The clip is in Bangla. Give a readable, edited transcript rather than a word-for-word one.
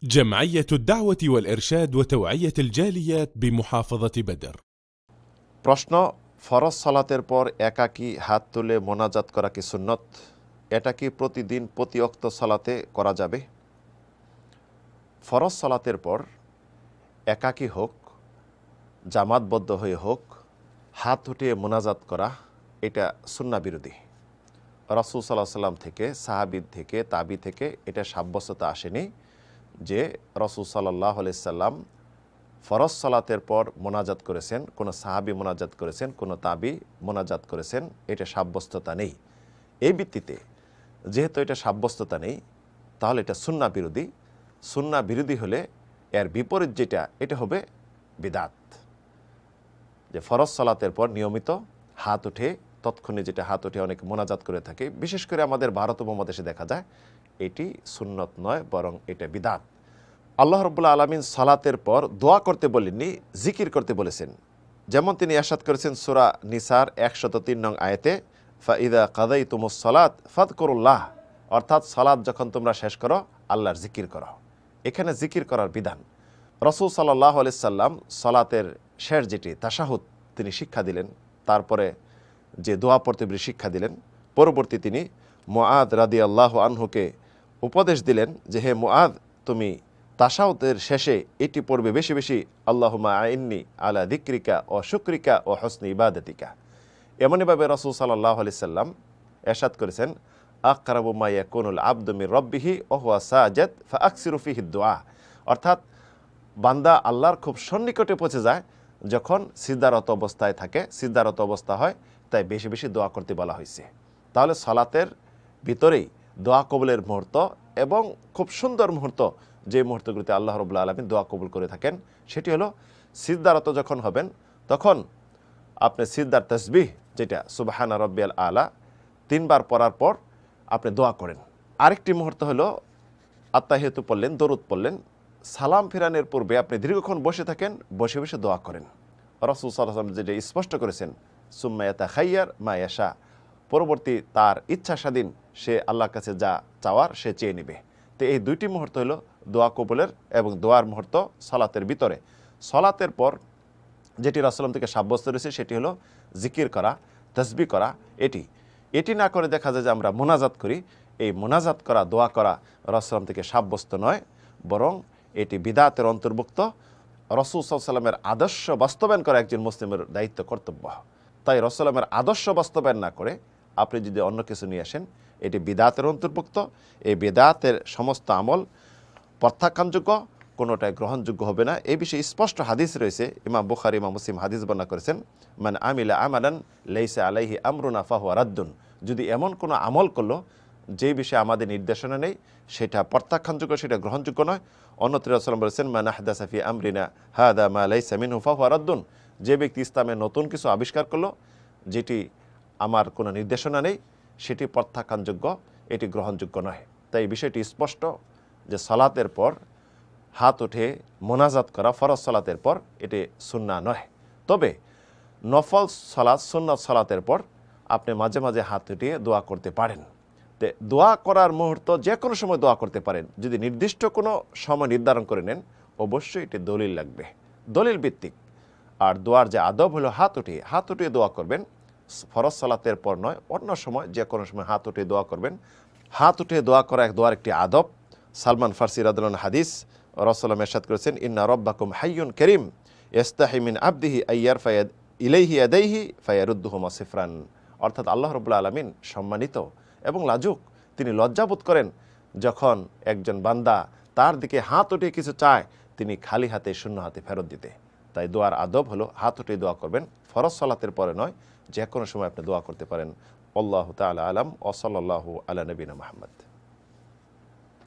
جمعية الدعوة والإرشاد وتوعية الجاليات بمحافظة بدر। প্রশ্ন, ফরজ সালাতের পর একাকী হাত তুলে মোনাজাত করা কি সুন্নত? এটা কি প্রতিদিন প্রতি ওয়াক্ত সালাতে করা যাবে? ফরজ সালাতের পর একাকী হোক, জামাতবদ্ধ হয়ে হোক, হাত উঠিয়ে মোনাজাত করা এটা সুন্নাহ বিরোধী। রাসূল সাল্লাল্লাহু আলাইহি সাল্লাম থেকে, সাহাবী থেকে, তাবি থেকে এটা সাব্যস্ততা আসেনি যে রাসূল সাল্লাল্লাহু আলাইহি সাল্লাম ফরজ সালাতের পর মোনাজাত করেছেন, কোনো সাহাবী মোনাজাত করেছেন, কোনো তাবি মোনাজাত করেছেন, এটা সাব্যস্ততা নেই। এই ভিত্তিতে যেহেতু এটা সাব্যস্ততা নেই, তাহলে এটা সুন্নাহ বিরোধী। সুন্নাহ বিরোধী হলে এর বিপরীত যেটা, এটা হবে বিদআত। যে ফরজ সালাতের পর নিয়মিত হাত উঠে, তৎক্ষণে যেটা হাত উঠে অনেক মোনাজাত করে থাকে, বিশেষ করে আমাদের ভারত উপমহাদেশে দেখা যায়, এটি সুন্নত নয়, বরং এটা বিদআত। আল্লাহ রাব্বুল আলামিন সালাতের পর দোয়া করতে বলেননি, জিকির করতে বলেছেন। যেমন তিনি ইরশাদ করেছেন সূরা নিসার 103 নং আয়াতে, ফাইদা কাদাইতুমুস সালাত ফাযকুরুল্লাহ, অর্থাৎ সালাত যখন তোমরা শেষ করো আল্লাহর জিকির করো। এখানে জিকির করার বিধান। রাসূল সাল্লাল্লাহু আলাইহি সাল্লাম সালাতের শেষ যেটি তাশাহুদ তিনি শিক্ষা দিলেন, তারপরে যে দোয়া পড়তে শিক্ষা দিলেন, পরবর্তী তিনি মুআদ রাদিয়াল্লাহু আনহুকে উপদেশ দিলেন যে হে মুআদ, তুমি তাশাহুদের শেষে এটি পড়বে বেশি বেশি, আল্লাহুম্মা আইন্নি আলা যিকরিকা ওয়া শুকরিকা ওয়া হুসনি ইবাদাতিকা। এমনইভাবে রাসূল সাল্লাল্লাহু আলাইহি সাল্লাম ইরশাদ করেছেন, আকরাবু মা ইয়াকুনুল আবদু মির রাব্বিহি ওয়া হুয়া সাজিদ ফাআকসিরু ফিহি দুআ, অর্থাৎ বান্দা আল্লাহর খুব সন্নিকটে পৌঁছে যায় যখন সিজদারত অবস্থায় থাকে, সিজদারত অবস্থা হয়, তাই বেশি বেশি দোয়া করতে বলা হয়েছে। তাহলে সালাতের ভিতরেই দোয়া কবুলের মুহূর্ত, এবং খুব সুন্দর মুহূর্ত, যে মুহূর্তগুলিতে আল্লাহ রাব্বুল আলামিন দোয়া কবুল করে থাকেন, সেটি হলো সিজদারত যখন হবেন তখন আপনি সিজদার তাসবিহ যেটা সুবহানা রাব্বিয়াল আলা 3 বার পড়ার পর আপনি দোয়া করেন। আরেকটি মুহূর্ত হলো আত্তাহিয়াতু পড়লেন, দরুদ পড়লেন, সালাম ফিরানোর পূর্বে আপনি দীর্ঘক্ষণ বসে থাকেন, বসে বসে দোয়া করেন। রাসূল সাল্লাল্লাহু আলাইহি ওয়াসাল্লাম যেটা স্পষ্ট করেছেন, সুম্মা ইয়াতাখায়্যার মা ইয়াশা, পরবর্তী তার ইচ্ছা স্বাধীন, সে আল্লাহর কাছে যা চাওয়ার সে চেয়ে নেবে। তো এই দুইটি মুহূর্ত হলো দোয়া কবুলের এবং দোয়ার মুহূর্ত সালাতের ভিতরে। সালাতের পর যেটি রাসূল থেকে সাব্যস্ত রয়েছে সেটি হলো জিকির করা, তাসবিহ করা। এটি না করে দেখা যায় যে আমরা মোনাজাত করি। এই মোনাজাত করা, দোয়া করা রাসূল থেকে সাব্যস্ত নয়, বরং এটি বিদআতের অন্তর্ভুক্ত। রাসূল সাল্লাল্লাহু আলাইহি ওয়াসাল্লামের আদর্শ বাস্তবায়ন করা একজন মুসলিমের দায়িত্ব, কর্তব্য। তাই রাসূল সাল্লাল্লাহু আলাইহি ওয়াসাল্লামের আদর্শ বাস্তবায়ন না করে আপনি যদি অন্য কিছু নিয়ে আসেন, এটি বিদআতের অন্তর্ভুক্ত। এই বিদআতের সমস্ত আমল প্রত্যাখ্যানযোগ্য, কোনোটাই গ্রহণযোগ্য হবে না। এই বিষয়ে স্পষ্ট হাদিস রয়েছে, ইমাম বুখারী, ইমাম মুসলিম হাদিস বর্ণনা করেছেন, মান আমিলা আমালান লাইসা আলাইহি আমরুনা ফাহুয়া রাদ্দুন, যদি এমন কোনো আমল করলো যে বিষয়ে আমাদের নির্দেশনা নেই, সেটা প্রত্যাখ্যানযোগ্য, সেটা গ্রহণযোগ্য নয়। অন্যত্র রাসূল বলেছেন, মান আহদাসা ফি আমরিনা হাদা মা লাইসা মিনহু ফাহুয়া রাদ্দুন, যে ব্যক্তি ইসলামে নতুন কিছু আবিষ্কার করলো যেটি আমার কোনো নির্দেশনা নেই, সেটি প্রত্যাখ্যানযোগ্য, এটি গ্রহণযোগ্য নয়। তাই এই বিষয়টি স্পষ্ট যে সালাতের পর হাত উঠে মোনাজাত করা ফরজ সালাতের পর এটি সুন্নাহ নয়। তবে নফল সালাত, সুন্নাত সালাতের পর আপনি মাঝে মাঝে হাত উঠিয়ে দোয়া করতে পারেন। তে দোয়া করার মুহূর্ত যে কোনো সময় দোয়া করতে পারেন। যদি নির্দিষ্ট কোনো সময় নির্ধারণ করে নেন, অবশ্যই এটি দলিল লাগবে, দলিল ভিত্তিক। আর দোয়ার যে আদব হলো হাত উঠিয়ে দোয়া করবেন, ফরজ সালাতের পর নয়, অন্য সময় যে কোনো সময় হাত উঠিয়ে দোয়া করবেন। হাত উঠিয়ে দোয়া করা এক দোয়ার একটি আদব। সালমান ফারসি রাদিয়াল্লাহু আনহু হাদিস, রাসূলুল্লাহ ইরশাদ করেছেন, ইন্না রাব্বাকুম হাইয়ুন কারীম ইস্তাহি মিন আবদিহি আইয়ারফা ইলাইহি ইয়াদাইহি ফায়ারুদ্দুহুমা সিফরান, অর্থাৎ আল্লাহ রাব্বুল আলামিন সম্মানিত এবং লাজুক। তিনি লজ্জাবোধ করেন যখন একজন বান্দা তার দিকে হাত উঠিয়ে কিছু চায়, তিনি খালি হাতে, শূন্য হাতে ফেরত দিতে। তাই দোয়ার আদব হলো হাত উঠিয়ে দোয়া করবেন, ফরজ সালাতের পরে নয়, যে কোনো সময় আপনি দোয়া করতে পারেন। আল্লাহু তাআলা আলাম ওয়া সাল্লাল্লাহু আলা নবিনা মুহাম্মদ।